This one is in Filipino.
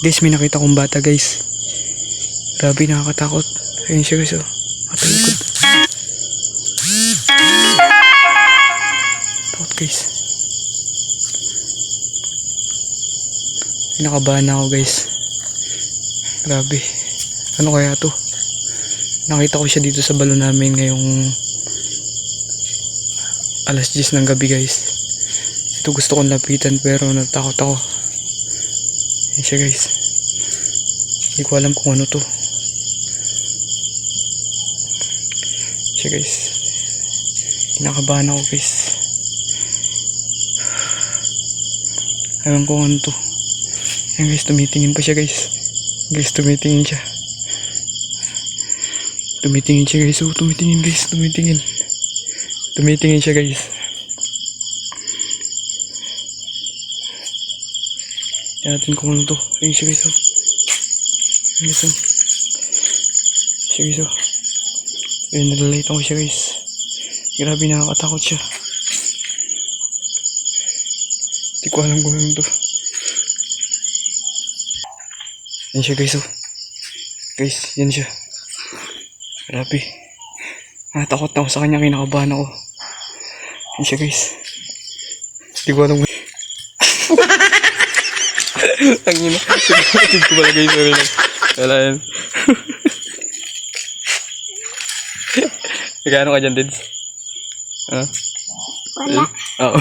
Guys, may nakita kong bata guys. Grabe, nakakatakot. Ayun siya guys, oh. Matalikod. Takot guys. Nakabahan ako guys. Grabe. Ano kaya to? Nakita ko siya dito sa balon namin ngayong alas 10 ng gabi guys. Ito gusto kong lapitan pero natakot ako. Yan siya guys. Hindi ko alam kung ano to. Siya guys. Kinakabahan ako guys. Ewan ko ano to. Yan guys, tumitingin pa siya guys. Guys, tumitingin siya. Tumitingin siya guys. Oh, tumitingin guys. Tumitingin. Tumitingin siya guys. Tignan natin kung ano to. Ayun siya guys. Oh. Ayun guys. Oh. Siya guys. Oh. Ayun, nalalitan ko siya guys. Grabe, nakakatakot siya. Hindi ko alam kung ano to. Yan siya guys. Oh. Guys, yan siya. Grabe. Natakot na ako sa kanya. Kinakabahan ako. Yan siya guys. Hindi ko alam. Ang ina. Sige ko pala guys. Sorry lang. Wala yan. Nagano ka dyan, Dids? Wala. Oo.